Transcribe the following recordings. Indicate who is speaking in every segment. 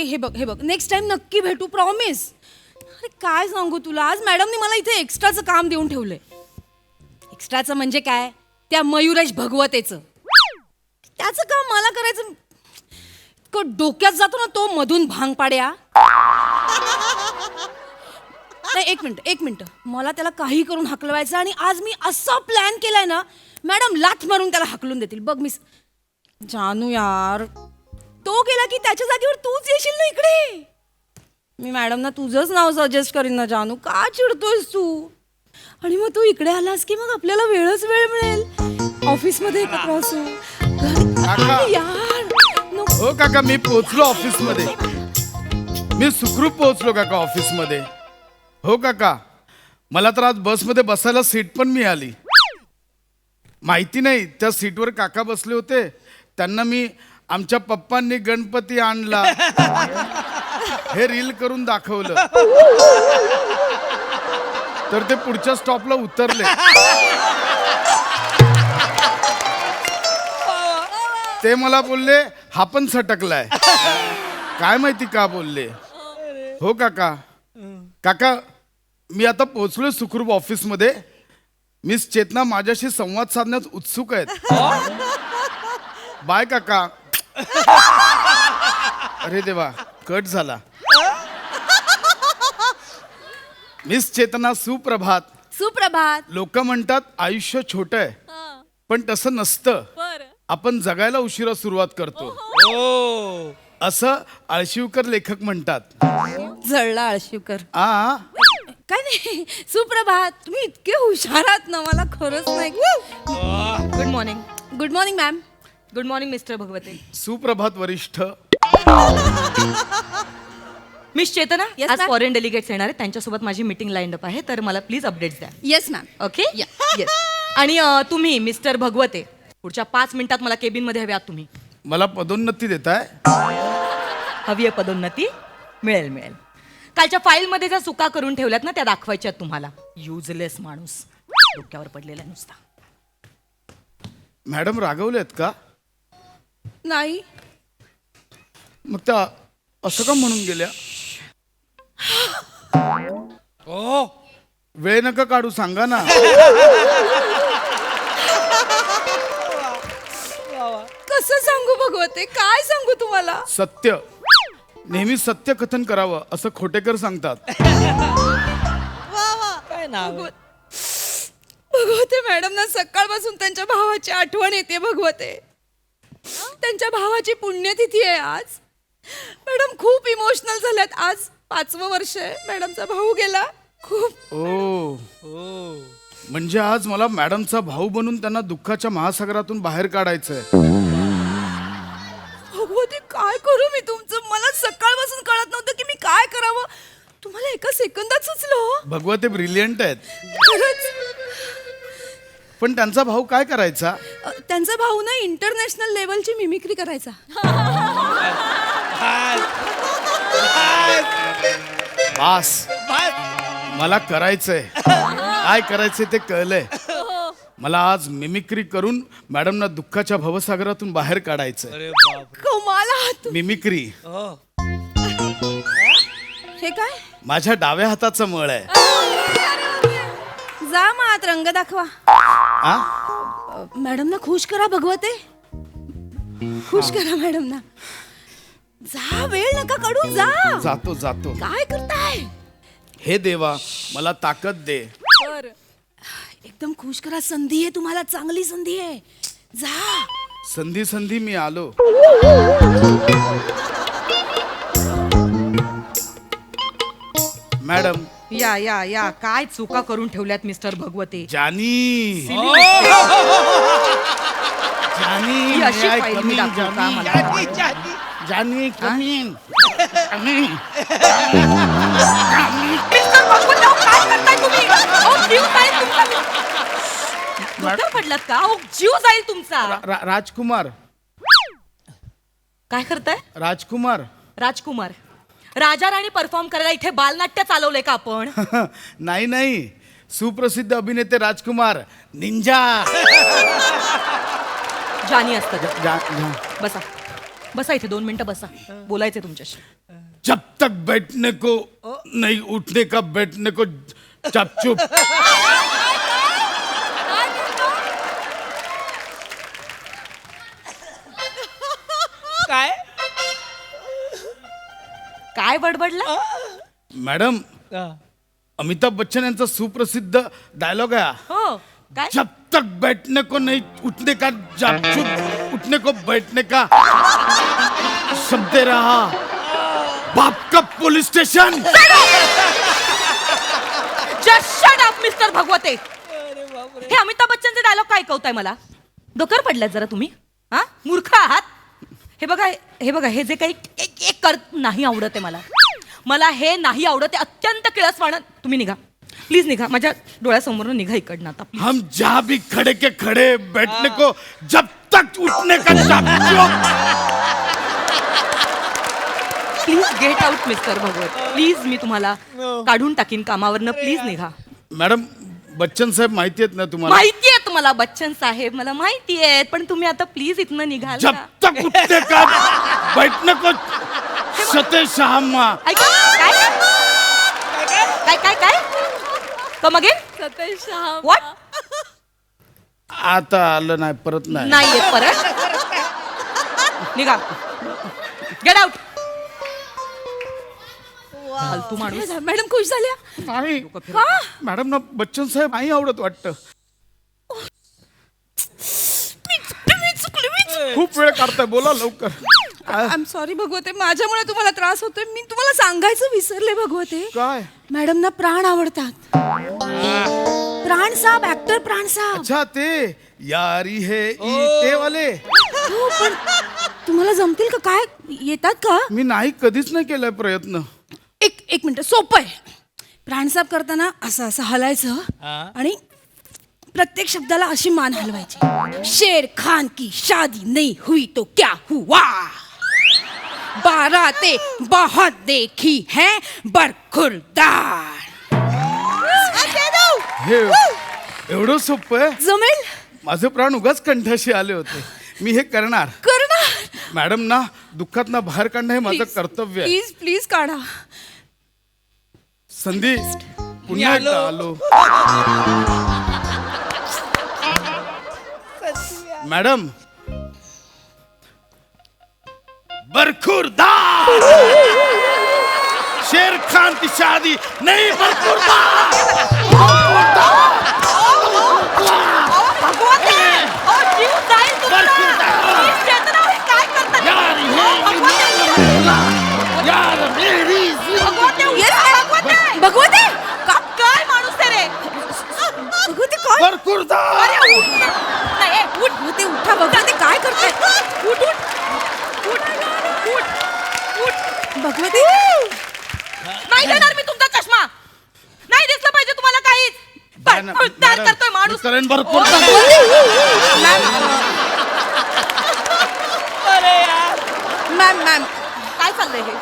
Speaker 1: हे बघ next time नक्की भेटू प्रॉमिस. अरे काय सांगू तुला, आज मॅडमने मला इथे एक्स्ट्राचं काम देऊन ठेवलंय. एक्स्ट्राचं म्हणजे काय, त्या मयुरेश भगवतेचं त्याचं काम मला करायचं. डोक्यात जातो ना तो मधून भांग पाड्या. नाही एक मिनिट मला त्याला काही करून हकलवायचं. आणि आज मी असा प्लॅन केलाय ना, मॅडम लाथ मारून त्याला हकलून देतील बघ. मी जानू यार, तो गेला की त्याच्या जागेवर तूच येशील ना इकडे. मी मॅडमना तुझंच नाव सजेस्ट करीन ना जानू. का चिडतोयस तू? आणि मग तू इकडे आलास की मग आपल्याला वेळ मिळेल ऑफिसमध्ये एकत्र असू. यार
Speaker 2: हो काका, मी पोहोचलो ऑफिस मध्ये. मी सुखरूप पोहोचलो काका ऑफिस मध्ये. हो काका, मला तर आज बसमध्ये बसायला सीट पण मिळाली. माहिती नाही त्या सीटवर काका बसले होते, त्यांना मी आमच्या पप्पांनी गणपती आणला हे रील करून दाखवलं, तर ते पुढच्या स्टॉपला उतरले. ते मला बोलले हा पण सटकलाय. काय माहिती का बोलले. हो काका. काका मी आता पोहोचलोय सुखरूप ऑफिस मध्ये. मिस चेतना माझ्याशी संवाद साधण्यास उत्सुक आहेत. बाय काका. अरे देवा, कट झाला. मिस चेतना सुप्रभात.
Speaker 1: सुप्रभात.
Speaker 2: लोक म्हणतात आयुष्य छोट आहे, पण तसं नसतं. आपण जगायला उशिरा सुरुवात करतो असं आळशिवकर लेखक म्हणतात.
Speaker 1: जळला आळशिवकर.
Speaker 2: आ
Speaker 1: काय नाही, सुप्रभात. तुम्ही इतके हुशार आहात ना, मला खरंच नाही.
Speaker 3: Good morning.
Speaker 1: Good morning ma'am.
Speaker 3: Good morning mister भगवते.
Speaker 2: सुप्रभात वरिष्ठ.
Speaker 3: मिस चेतना,
Speaker 1: Yes,
Speaker 3: आज
Speaker 1: ma'am.
Speaker 3: फॉरेन डेलिगेट्स येणार आहेत, त्यांच्यासोबत माझी मीटिंग लाईन अप आहे, तर मला प्लीज अपडेट्स द्या.
Speaker 1: Yes ma'am.
Speaker 3: Okay.
Speaker 1: Yeah.
Speaker 3: Yes. आणि तुम्ही मिस्टर भगवते पुढच्या 5 मिनिटात मला केबिन मध्ये हवे आहात तुम्ही.
Speaker 2: मला पदोन्नती देताय?
Speaker 3: हवी आहे पदोन्नती? मिळेल मिळेल. कालच्या फाईल मध्ये ज्या चुका करून ठेवल्यात ना, त्या दाखवायच्या आहेत तुम्हाला. युजलेस माणूस, डोक्यावर पडलेला नुसता.
Speaker 2: मॅडम रागवलेत का?
Speaker 1: नाही.
Speaker 2: मग त्या असं का म्हणून गेल्या? वेळ नका काढू, सांगा ना.
Speaker 1: कसं सांगू भगवते, काय सांगू तुम्हाला.
Speaker 2: सत्य, नेहमी सत्य कथन करावं असं खोटेकर सांगतात.
Speaker 3: काय नाव?
Speaker 1: भगवते मॅडम ना सकाळपासून त्यांच्या भावाची आठवण येते. भगवते, त्यांच्या भावाची पुण्यतिथी आहे आज. मॅडम खूप इमोशनल झाल्यात. आज 5वं वर्ष आहे मॅडमचा भाऊ गेला. खूप.
Speaker 2: ओ म्हणजे आज मला मॅडमचा भाऊ बनून त्यांना दुःखाच्या महासागरातून बाहेर काढायचंय.
Speaker 1: भगवते काय करू मी तुमचं. मला सकाळपासून कळत नव्हतं की मी काय करावं. तुम्हाला एका सेकंदात सुचलं.
Speaker 2: भगवते ब्रिलियंट आहेत.
Speaker 1: खरंच.
Speaker 2: पण त्यांचा भाऊ काय करायचा?
Speaker 1: त्यांचा भाऊ ना इंटरनॅशनल लेवलची मिमिक्री करायचा.
Speaker 2: बास, मला करायचंय. काय करायचंय ते कळलंय. मला आज मिमिक्री करून मॅडमना दुःखाच्या भवसागरातून बाहेर काढायचंय.
Speaker 1: कमाल आहात.
Speaker 2: मिमिक्री
Speaker 1: हे काय?
Speaker 2: माझ्या डाव्या हाताचं मळ आहे.
Speaker 1: जा मग आत रंग दाखवा.
Speaker 2: आ?
Speaker 1: मॅडमना खुश करा भगवते. खुश करा मॅडमना. जा, वेळ नका काढू, जा.
Speaker 2: जातो जातो.
Speaker 1: काय करताय?
Speaker 2: हे देवा, मला ताकद दे.
Speaker 1: एकदम खुश करा. संधी आहे तुम्हाला, चांगली संधी आहे. जा.
Speaker 2: संधी संधी मी आलो. मॅडम.
Speaker 3: या या या, काय चुका करून ठेवल्यात मिस्टर भगवते.
Speaker 2: जानी जानी
Speaker 3: ही अशी
Speaker 2: may I
Speaker 3: file
Speaker 2: come
Speaker 3: me
Speaker 2: in,
Speaker 3: दाखवू का
Speaker 2: जानी?
Speaker 3: मला?
Speaker 2: जानी come in. Come in.
Speaker 3: Mister भगवते, अहो, काय करताय तुम्ही? अहो, जीव जाईल तुमचा. डोक्यावर पडलात का? अहो, जीव जाईल तुमचा.
Speaker 2: राजकुमार.
Speaker 3: काय करताय?
Speaker 2: राजकुमार.
Speaker 3: राजकुमार. राजा राणी परफॉर्म करायला इथे बालनाट्य चालवलंय का आपण?
Speaker 2: नाही नाही, सुप्रसिद्ध अभिनेते राजकुमार निंजा.
Speaker 3: जानी असतं. बसा बसा, इथे 2 मिनिटं बसा, बोलायचंय तुमच्याशी.
Speaker 2: जब तक बैठने को नहीं उठने का बैठने को चुप
Speaker 4: काय
Speaker 3: काय बडबडला
Speaker 2: मॅडम अमिताभ बच्चन यांचा सुप्रसिद्ध डायलॉग आहे हा.
Speaker 3: हो काय
Speaker 2: जब तक बैठने को नहीं उठने का जब चुप उठने को बैठने का शब्द रहा बाप का police station
Speaker 3: just shut up mister भगवते. हे अमिताभ बच्चनचे डायलॉग काय ऐकवताय मला? डोक्यावर पडलात जरा तुम्ही? हा मूर्ख आहात. हे बघा हे जे काही एक एक कर नाही आवडत आहे मला हे नाही आवडत आहे. अत्यंत किळसवाणं. तुम्ही निघा प्लीज, निघा माझ्या डोळ्यासमोरून निघा इकडनं आता please.
Speaker 2: हम जहाँ भी खड़े के खड़े बैठने को जब तक उठने का जब चुप
Speaker 3: please get out mister Bhagwat. Please मी तुम्हाला काढून टाकीन कामावरनं. प्लीज निघा.
Speaker 2: मॅडम बच्चन साहेब माहिती आहेत ना तुम्हाला
Speaker 3: माहिती आहे तुम्हाला बच्चन साहेब, मला माहिती आहे, पण तुम्ही आता प्लीज इथनं निघाल
Speaker 2: जब
Speaker 3: का?
Speaker 2: तक उठने का बैठने को सते शाहम्मा
Speaker 3: ऐका काय काय काय come again
Speaker 1: Satej Shah
Speaker 3: what?
Speaker 2: आता आलं नाही परत नाही
Speaker 3: नाही येत परत. निघा गेट आउट. फालतू माणूस.
Speaker 1: मॅडम खुश झाल्या?
Speaker 2: नाही
Speaker 1: का?
Speaker 2: मॅडम ना बच्चन साहेब नाही आवडत वाटतं.
Speaker 1: मी चुकली.
Speaker 2: खूप वेळ काढताय बोला लवकर
Speaker 1: आय एम सॉरी भगवते, माझ्यामुळे तुम्हाला त्रास होतोय. मी तुम्हाला सांगायचं विसरले भगवते.
Speaker 2: काय
Speaker 1: मॅडम ना प्राण आवडतात. प्राण साहेब, ऍक्टर प्राण साहेब.
Speaker 2: अच्छा ते यारी है ते वाले
Speaker 1: हो, पण तुम्हाला जमतील का? काय येतात का?
Speaker 2: मी नाही कधीच नाही केलाय प्रयत्न.
Speaker 1: एक मिनिट, सोपं आहे. प्राणसाप करताना असं असं हलायचं आणि प्रत्येक शब्दाला अशी मान हलवायची. शेर खान की शादी नहीं हुई तो क्या हुआ, 12 ते बहुत देखी है बरखुरदार.
Speaker 2: हे एवढं सोपं आहे.
Speaker 1: जमेल?
Speaker 2: माझे प्राण उगाच कंठाशी आले होते. मी हे करणार. मॅडम ना दुःखात ना बाहेर काढणं हे माझं कर्तव्य आहे.
Speaker 1: प्लीज प्लीज काढा.
Speaker 2: संधी पुन्हा एकदा आलो. मॅडम बरखुरदार शेर खान की शादी नहीं बरखुरदार.
Speaker 3: भगवते अहो, जीव जाईल तुमचा. प्लीज चेतना, हे काय करताय?
Speaker 2: यार मेरी
Speaker 3: भगवते, भगवते,
Speaker 1: भगवते
Speaker 3: काय माणूस आहे रे?
Speaker 1: भगवते काय?
Speaker 2: बरखुरदार.
Speaker 3: अरे उठ. नाही ए, उठ.
Speaker 1: भगवते उठा. भगवते काय करताय?
Speaker 3: उठ उठ उठ उठ उठ.
Speaker 1: भगवते
Speaker 3: नाही देणार मी तुमचा चष्मा. नाही दिसलं पाहिजे तुम्हाला काहीच. तयार करतोय माणूस.
Speaker 2: करेन बरखुरदार.
Speaker 1: मॅम मॅम
Speaker 3: काय चाललंय हे?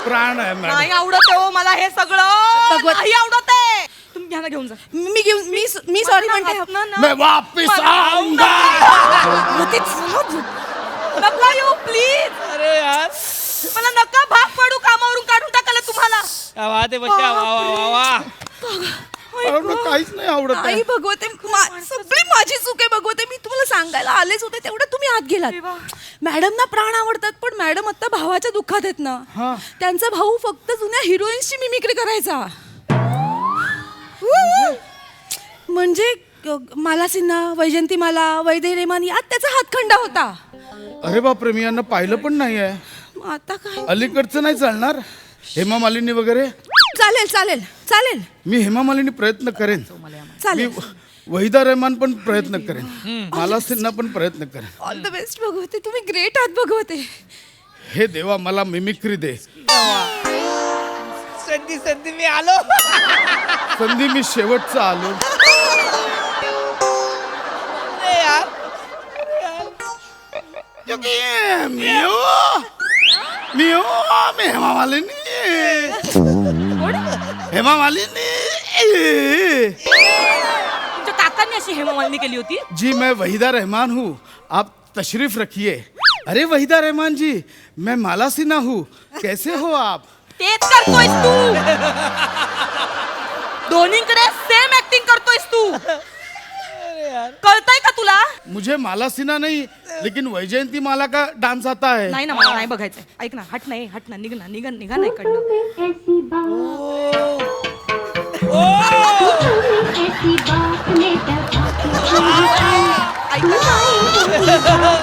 Speaker 2: प्राण आहे मॅडम.
Speaker 3: नाही आवडत हो मला हे सगळं.
Speaker 1: भगवत-
Speaker 3: नाही आवडत आहे. तुम्ही घ्या ना, घेऊन जा.
Speaker 1: मी सॉरी म्हणते.
Speaker 2: मैं वापिस आऊंगा.
Speaker 1: भगवते चला झोप.
Speaker 3: नका येऊ प्लीज.
Speaker 4: अरे यार
Speaker 3: मला नका भाग पडू. कामावरून काढून टाकायला तुम्हाला.
Speaker 4: क्या बात है बच्चा वाह वाह वाह.
Speaker 2: मॅडम ना काहीच नाही आवडत आहे.
Speaker 1: नाही भगवते, सगळी माझी चूक आहे भगवते. मी तुम्हाला सांगायला आलेच होते, तेवढं तुम्ही आत गेलात. मॅडम ना प्राण आवडतात, पण मॅडम आता भावाच्या दुःखात आहेत ना.
Speaker 2: हा.
Speaker 1: त्यांचा भाऊ फक्त जुन्या हिरोईन्सची मिमिक्री करायचा. म्हणजे माला सिन्हा, वैजंतीमाला, वैदेही रेमान यात त्याचा हातखंडा होता.
Speaker 2: अरे बापरे, मी यांना पाहिलं पण नाही आहे.
Speaker 1: मग आता काय?
Speaker 2: अलीकडचं नाही चालणार. हेमा मालिनी वगैरे.
Speaker 1: चालेल चालेल चालेल
Speaker 2: मी हेमा मालिनी प्रयत्न करेन. मी
Speaker 1: चालेल.
Speaker 2: वहिदा रहमान पण प्रयत्न करेन. माला सिन्हा पण प्रयत्न करेन.
Speaker 1: ऑल द बेस्ट भगवते. तुम्ही ग्रेट आहात भगवते.
Speaker 2: हे देवा मला मिमिक्री दे.
Speaker 4: संधी मी आलो.
Speaker 2: संधी मी शेवटचा आलो.
Speaker 4: अरे यार
Speaker 2: मी हेमा मालिनी. हेमा मालिनी.
Speaker 3: तुमच्या काकांनी अशी हेमा मालिनी केली होती.
Speaker 2: जी मैं वहीदा रहमान हूँ, आप तशरीफ रखिए. अरे वहीदा रहमान जी, मैं माला सिन्हा हूँ, कैसे हो आप?
Speaker 3: तेच करतोयस तू दोन्हीकडे सेम ऍक्टिंग करतोयस तू कळतंय का तुला
Speaker 2: मुझे माला सीना नहीं लेकिन वैजयंती माला का डांस आता है.
Speaker 3: नाही ना मला नाही बघायचंय ऐक ना हट ना निघ ना इकडनं ऐक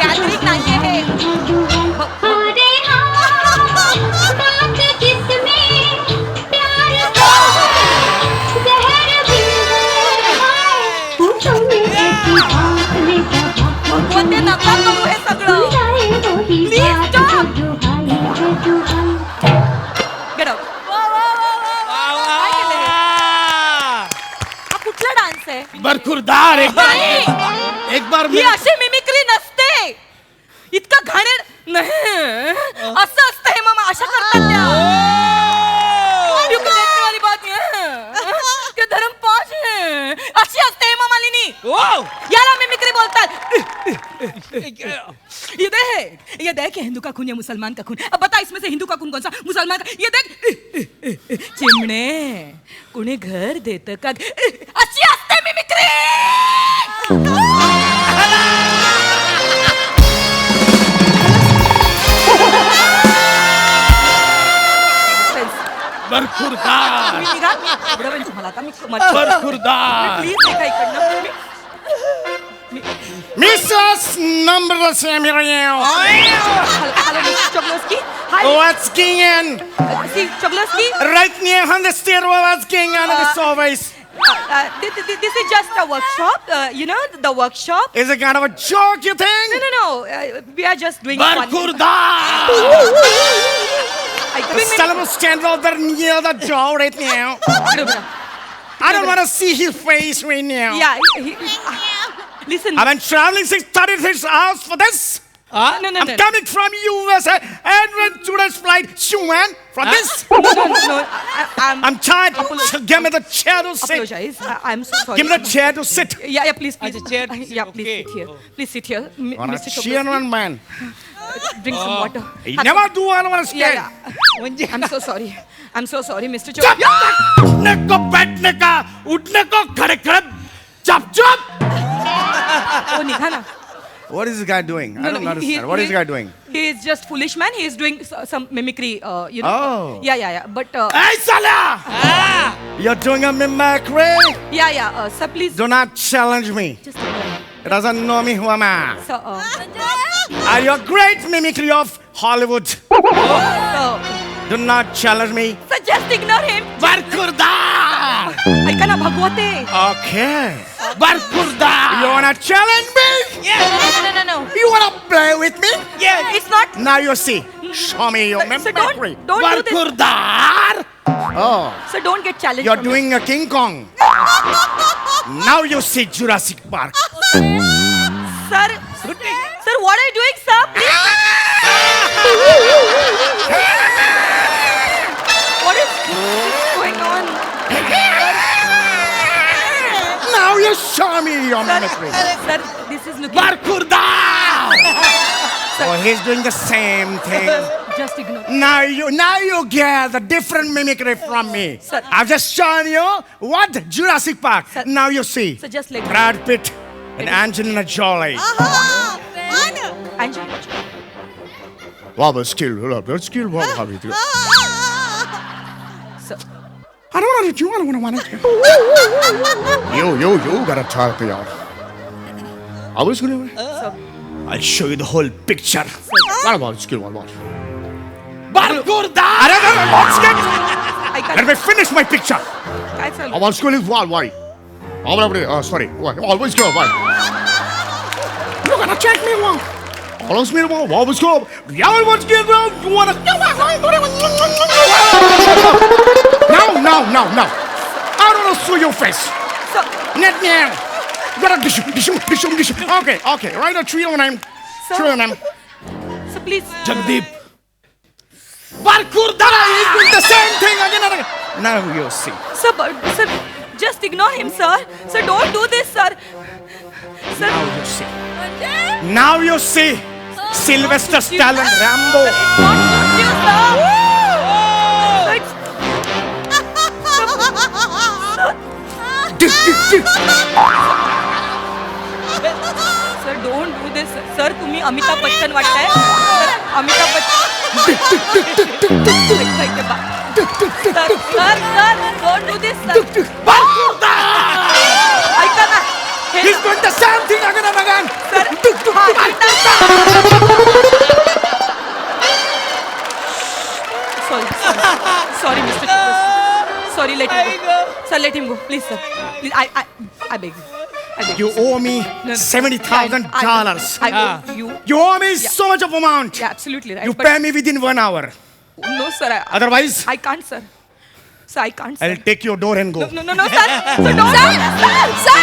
Speaker 3: गॅदरिंग नाहीये हे भगवंते नका करू हे सगळं प्लीज स्टॉप गेट आउट काय केलं हे? हा कुठला डान्स आहे
Speaker 2: बरखुरदार
Speaker 3: नाही.
Speaker 2: एक बार
Speaker 3: ही अशी मिमिक्री नसते इतकं घाणेर नाही असं असतं हे मामा अशा करतात त्या क्यों देखने वाली बात ये है कि धर्म पाच है अशी असते हे मामालिनी याला मिमिक्री बोलतात ये देख हिंदू का खून या मुसलमान का खून अब बता इसमें से हिंदू का खून कौन सा मुसलमान का ये देख चिमणे कुणी घर देत का अशी असते मिमिक्री
Speaker 2: बरखुरदार
Speaker 3: मी निघा मी आवडवेन तुम्हाला आता मी
Speaker 2: बरखुरदार
Speaker 3: प्लीज एका इकडनं
Speaker 5: Mrs. Number Samuel,
Speaker 3: hello mister चॉकलेट्सकी हाय
Speaker 5: what's going on?
Speaker 3: सी चॉकलेट्सकी
Speaker 5: Right near on the stairwell, what's going on in the service?
Speaker 3: this is just a workshop you know the workshop
Speaker 5: Is it kind of a joke, you think?
Speaker 3: no we are just doing fun
Speaker 2: Barkhurdar
Speaker 5: The Solomon stand out there near the door right now. I don't want to see his face right now.
Speaker 3: listen
Speaker 5: I've been traveling 36 hours for this.
Speaker 3: no
Speaker 5: I'm coming from USA and went today's flight, Shuan, from this.
Speaker 3: no
Speaker 5: I'm tired. So give me the chair to sit.
Speaker 3: apologize I'm so sorry
Speaker 5: Give me the chair to sit.
Speaker 3: yeah please
Speaker 4: chair.
Speaker 3: yeah please
Speaker 4: Okay.
Speaker 3: sit here please sit here
Speaker 5: On a
Speaker 3: Mr.
Speaker 5: cheer
Speaker 3: Chocolates
Speaker 5: one man.
Speaker 3: drink some water
Speaker 5: You never do I don't want to
Speaker 3: yeah
Speaker 5: stand.
Speaker 4: म्हणजे
Speaker 3: I'm so sorry Mr. Chocolates
Speaker 2: उठने को बैठने का उठने को खड़े खड़े चप चप
Speaker 3: oh निघा ना
Speaker 5: What is this guy doing? I don't understand. What is this guy doing?
Speaker 3: He is just foolish man. He is doing some mimicry. You know.
Speaker 5: Oh.
Speaker 3: Yeah. But
Speaker 2: ऐ साला
Speaker 5: You're doing a mimicry?
Speaker 3: yeah. Sir, please.
Speaker 5: Do not challenge me.
Speaker 3: Just a minute.
Speaker 5: It doesn't know me who am I.
Speaker 3: Sir,
Speaker 5: Are you a great mimicry of Hollywood?
Speaker 3: sir,
Speaker 5: Do not challenge me.
Speaker 3: sir, just ignore him.
Speaker 2: बरखुरदार
Speaker 3: ऐका ना भगवते.
Speaker 5: Okay.
Speaker 2: Barkhurdar
Speaker 5: You wanna challenge me?
Speaker 3: No.
Speaker 5: You wanna play with me?
Speaker 3: Yeah. It's not.
Speaker 5: Now you see. Show me your
Speaker 3: Sir,
Speaker 5: mimicry.
Speaker 3: don't do this.
Speaker 2: Barkhurdar
Speaker 5: Oh,
Speaker 3: Sir, don't get challenged.
Speaker 5: you're
Speaker 3: from
Speaker 5: doing a King Kong. Now you see Jurassic Park.
Speaker 3: this. Sir, what are you doing, sir? What is going on?
Speaker 5: Now you show me your
Speaker 3: Sir,
Speaker 5: mimicry.
Speaker 3: sir, this is looking.
Speaker 2: Barkhurdar
Speaker 5: Oh, he's doing the same thing.
Speaker 3: Just ignore.
Speaker 5: Now you get the different mimicry from me.
Speaker 3: Sir.
Speaker 5: I've just shown you what Jurassic Park.
Speaker 3: Sir.
Speaker 5: Now you see
Speaker 3: So just like
Speaker 5: Brad Pitt and Angelina Jolie.
Speaker 3: Anjali.
Speaker 5: Wow, but skill, wow, how you do?
Speaker 3: Sir,
Speaker 5: I don't want to. I don't want to. You gotta talk to y'all. I was gonna.
Speaker 3: sir.
Speaker 5: I'll show you the whole picture. What about skill? What?
Speaker 2: बरखुरदार
Speaker 3: ऐका
Speaker 5: Let me finish my picture.
Speaker 3: काय चालू
Speaker 5: Our school is why? Sorry. Why? Always go. Why? You're gonna check me wrong. Always me wrong. Always go. Yeah, what's good? You wanna? No. I don't wanna see your face.
Speaker 3: Sir,
Speaker 5: Net now. You gotta dish. Okay. Right now, trio name.
Speaker 3: sir, please.
Speaker 2: Jagdeep बरखुरदार
Speaker 5: He's doing the same thing again and again. Now you see.
Speaker 3: Sir, just ignore him, sir. Sir, don't do this, sir. Sir,
Speaker 5: Now you see. Sylvester Stallone, Rambo.
Speaker 3: it's not you, sir. Sir, sir don't do this sir तुम्ही अमिताभ बच्चन वाटताय sir Amitabh Bachchan sir don't do this sir ऐका ना हे
Speaker 2: He's doing the same thing again and again.
Speaker 3: Sir sorry mister sorry let him go sir let him go please sir please I beg
Speaker 5: You owe me $70,000.
Speaker 3: I owe you.
Speaker 5: You owe me so much of amount.
Speaker 3: Yeah, absolutely right.
Speaker 5: You
Speaker 3: but
Speaker 5: pay me within 1 hour.
Speaker 3: no, sir.
Speaker 5: Otherwise,
Speaker 3: I can't, sir. Sir, I can't. Sir.
Speaker 5: I'll take your door and go.
Speaker 3: No, sir. Sir, don't.
Speaker 1: Sir